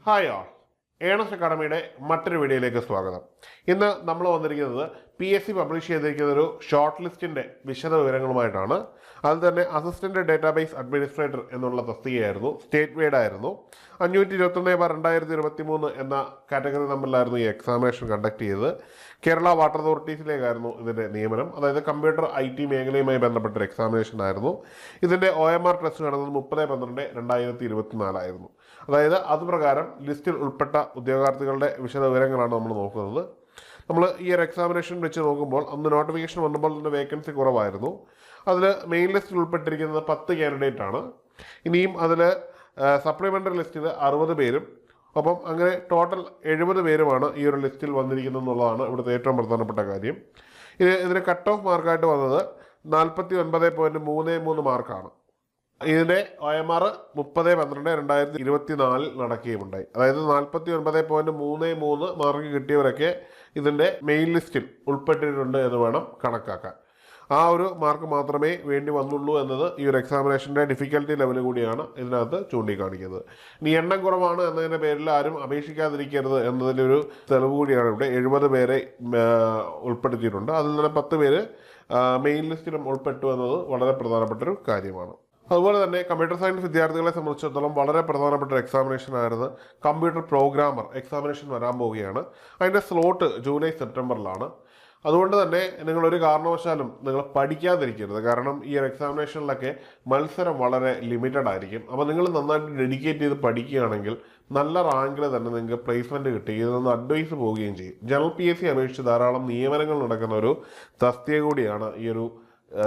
Hi all, earnest അക്കാഡമിയുടെ മറ്റൊരു വീഡിയോയിലേക്ക് സ്വാഗതം. ഇന്ന് നമ്മൾ വന്നിരിക്കുന്നത് PSC പബ്ലിഷ് ചെയ്തിരിക്കുന്ന ഒരു ഷോർട്ട് ലിസ്റ്റിൻ്റെ വിശദ വിവരങ്ങളുമായിട്ടാണ്. അതിൽ തന്നെ അസിസ്റ്റന്റ് ഡേറ്റാബേസ് അഡ്മിനിസ്ട്രേറ്റർ എന്നുള്ള തസ്തികയായിരുന്നു, സ്റ്റേറ്റ് വൈഡ് ആയിരുന്നു. 521/2023 എന്ന കാറ്റഗറി നമ്പറിലായിരുന്നു ഈ എക്സാമിനേഷൻ കണ്ടക്ട് ചെയ്തത്. കേരള വാട്ടർ അതോറിറ്റീസിലേക്കായിരുന്നു ഇതിൻ്റെ നിയമനം. അതായത് കമ്പ്യൂട്ടർ IT മേഖലയുമായി ബന്ധപ്പെട്ടൊരു എക്സാമിനേഷൻ ആയിരുന്നു. ഇതിൻ്റെ OMR ടെസ്റ്റ് നടന്നത് 30/12/2024 ആയിരുന്നു. അതായത് അതുപ്രകാരം ലിസ്റ്റിൽ ഉൾപ്പെട്ട ഉദ്യോഗാർത്ഥികളുടെ വിശദ വിവരങ്ങളാണ് നമ്മൾ നോക്കുന്നത്. നമ്മൾ ഈ ഒരു എക്സാമിനേഷൻ വെച്ച് നോക്കുമ്പോൾ അന്ന് നോട്ടിഫിക്കേഷൻ വന്നപ്പോൾ തന്നെ വേക്കൻസി കുറവായിരുന്നു. അതിൽ മെയിൻ ലിസ്റ്റിൽ ഉൾപ്പെട്ടിരിക്കുന്നത് 10 കാൻഡിഡേറ്റ് ആണ്. ഇനിയും അതിൽ സപ്ലിമെൻ്ററി ലിസ്റ്റിൽ 60 പേരും ഒപ്പം അങ്ങനെ ടോട്ടൽ 70 പേരുമാണ് ഈ ഒരു ലിസ്റ്റിൽ വന്നിരിക്കുന്നത് എന്നുള്ളതാണ് ഇവിടുത്തെ ഏറ്റവും പ്രധാനപ്പെട്ട കാര്യം. ഇതിന് കട്ട് ഓഫ് മാർക്കായിട്ട് വന്നത് 49.33 മാർക്കാണ്. ഇതിൻ്റെ OMR 30/12/2024 നടക്കുകയുമുണ്ടായി. അതായത് 49.33 മാർക്ക് കിട്ടിയവരൊക്കെ ഇതിൻ്റെ മെയിൻ ലിസ്റ്റിൽ ഉൾപ്പെട്ടിട്ടുണ്ട് എന്ന് വേണം കണക്കാക്കാൻ. ആ ഒരു മാർക്ക് മാത്രമേ വേണ്ടി വന്നുള്ളൂ എന്നത് ഈ ഒരു എക്സാമിനേഷൻ്റെ ഡിഫിക്കൽട്ടി ലെവൽ കൂടിയാണ് ഇതിനകത്ത് ചൂണ്ടിക്കാണിക്കുന്നത്. ഇനി എണ്ണം കുറവാണ് എന്നതിൻ്റെ പേരിൽ ആരും അപേക്ഷിക്കാതിരിക്കരുത് എന്നതിൻ്റെ ഒരു തെളിവ് കൂടിയാണ് ഇവിടെ. 70 പേരെ ഉൾപ്പെടുത്തിയിട്ടുണ്ട്. അതിൽ തന്നെ 10 പേര് മെയിൻ ലിസ്റ്റിലും ഉൾപ്പെട്ടു എന്നത് വളരെ പ്രധാനപ്പെട്ടൊരു കാര്യമാണ്. അതുപോലെ തന്നെ കമ്പ്യൂട്ടർ സയൻസ് വിദ്യാർത്ഥികളെ സംബന്ധിച്ചിടത്തോളം വളരെ പ്രധാനപ്പെട്ട ഒരു എക്സാമിനേഷൻ ആയിരുന്നു കമ്പ്യൂട്ടർ പ്രോഗ്രാമർ എക്സാമിനേഷൻ വരാൻ പോവുകയാണ്. അതിൻ്റെ സ്ലോട്ട് ജൂലൈ സെപ്റ്റംബറിലാണ്. അതുകൊണ്ട് തന്നെ നിങ്ങളൊരു കാരണവശാലും നിങ്ങൾ പഠിക്കാതിരിക്കരുത്. കാരണം ഈ ഒരു എക്സാമിനേഷനിലൊക്കെ മത്സരം വളരെ ലിമിറ്റഡ് ആയിരിക്കും. അപ്പോൾ നിങ്ങൾ നന്നായിട്ട് ഡെഡിക്കേറ്റ് ചെയ്ത് പഠിക്കുകയാണെങ്കിൽ നല്ല റാങ്കിൽ തന്നെ നിങ്ങൾക്ക് പ്ലേസ്മെൻറ്റ് കിട്ടുകയും ഇതൊന്ന് അഡ്വൈസ് പോവുകയും ചെയ്യും. ജനറൽ PSC അപേക്ഷിച്ച് ധാരാളം നിയമനങ്ങൾ നടക്കുന്ന ഒരു തസ്തിക കൂടിയാണ് ഈ ഒരു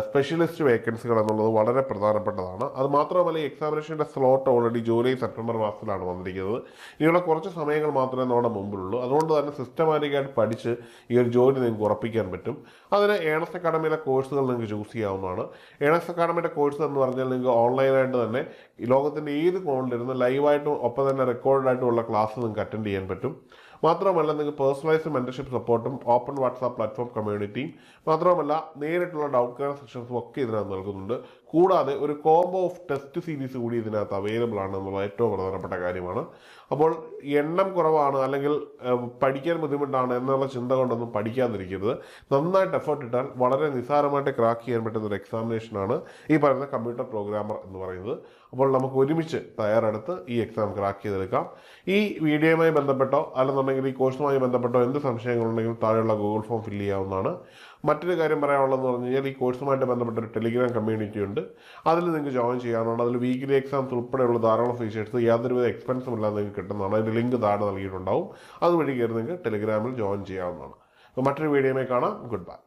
സ്പെഷ്യലിസ്റ്റ് വേക്കൻസികൾ എന്നുള്ളത് വളരെ പ്രധാനപ്പെട്ടതാണ്. അത് മാത്രമല്ല, ഈ എക്സാമിനേഷൻ്റെ സ്ലോട്ട് ഓൾറെഡി ജൂലൈ സെപ്റ്റംബർ മാസത്തിലാണ് വന്നിരിക്കുന്നത്. ഇനിയുള്ള കുറച്ച് സമയങ്ങൾ മാത്രമേ നമ്മുടെ മുമ്പിലുള്ളൂ. അതുകൊണ്ട് തന്നെ സിസ്റ്റമാറ്റിക്കായിട്ട് പഠിച്ച് ഈ ഒരു ജോലി നിങ്ങൾക്ക് ഉറപ്പിക്കാൻ പറ്റും. അതിന് ഏണസ് അക്കാഡമിയിലെ കോഴ്സുകൾ നിങ്ങൾക്ക് ചൂസ് ചെയ്യാവുന്നതാണ്. ഏണസ് അക്കാഡമിയുടെ കോഴ്സ് എന്ന് പറഞ്ഞാൽ നിങ്ങൾക്ക് ഓൺലൈനായിട്ട് തന്നെ ഈ ലോകത്തിൻ്റെ ഏത് കോണിലിരുന്ന് ലൈവായിട്ടും ഒപ്പം തന്നെ റെക്കോർഡായിട്ടുമുള്ള ക്ലാസ് നിങ്ങൾക്ക് അറ്റൻഡ് ചെയ്യാൻ പറ്റും. മാത്രമല്ല, നിങ്ങൾക്ക് പേഴ്സണലൈസ്ഡ് മെൻറ്റർഷിപ്പ് സപ്പോർട്ടും ഓപ്പൺ വാട്സാപ്പ് പ്ലാറ്റ്ഫോം കമ്മ്യൂണിറ്റിയും മാത്രമല്ല നേരിട്ടുള്ള ഡൗട്ട് ക്ലിയർ സെഷൻസും ഒക്കെ ഇതിനകത്ത് നൽകുന്നുണ്ട്. കൂടാതെ ഒരു കോംബോ ഓഫ് ടെസ്റ്റ് സീരീസ് കൂടി ഇതിനകത്ത് അവൈലബിൾ ആണ് എന്നുള്ള ഏറ്റവും പ്രധാനപ്പെട്ട കാര്യമാണ്. അപ്പോൾ എണ്ണം കുറവാണ് അല്ലെങ്കിൽ പഠിക്കാൻ ബുദ്ധിമുട്ടാണ് എന്നുള്ള ചിന്ത കൊണ്ടൊന്നും പഠിക്കാതിരിക്കരുത്. നന്നായിട്ട് എഫേർട്ട് ഇട്ടാൽ വളരെ നിസ്സാരമായിട്ട് ക്രാക്ക് ചെയ്യാൻ പറ്റുന്ന ഒരു എക്സാമിനേഷനാണ് ഈ പറയുന്ന കമ്പ്യൂട്ടർ പ്രോഗ്രാമർ എന്ന് പറയുന്നത്. അപ്പോൾ നമുക്ക് ഒരുമിച്ച് തയ്യാറെടുത്ത് ഈ എക്സാം ക്രാക്ക് ചെയ്തെടുക്കാം. ഈ വീഡിയോയുമായി ബന്ധപ്പെട്ടോ അല്ലെന്നുണ്ടെങ്കിൽ ഈ കോഴ്സുമായി ബന്ധപ്പെട്ടോ എന്ത് സംശയങ്ങളുണ്ടെങ്കിലും താഴെയുള്ള ഗൂഗിൾ ഫോം ഫില്ല് ചെയ്യാവുന്നതാണ്. മറ്റൊരു കാര്യം പറയാനുള്ളതെന്ന് പറഞ്ഞു കഴിഞ്ഞാൽ ഈ കോഴ്സുമായിട്ട് ബന്ധപ്പെട്ട ഒരു ടെലിഗ്രാം കമ്മ്യൂണിറ്റി ഉണ്ട്. അതിൽ നിങ്ങൾക്ക് ജോയിൻ ചെയ്യാവുന്നതാണ്. അതിൽ വീക്കിലി എക്സാംസ് ഉൾപ്പെടെയുള്ള ധാരാളം ഫീച്ചേഴ്സ് യാതൊരുവിധ എക്സ്പെൻസും ഇല്ലാതെ നിങ്ങൾക്ക് കിട്ടുന്നതാണ്. അതിൻ്റെ ലിങ്ക് താഴെ നൽകിയിട്ടുണ്ടാവും. അതുവഴി കയറി നിങ്ങൾക്ക് ടെലിഗ്രാമിൽ ജോയിൻ ചെയ്യാവുന്നതാണ്. അപ്പോൾ മറ്റൊരു വീഡിയോയുമായി കാണാം. Good bye.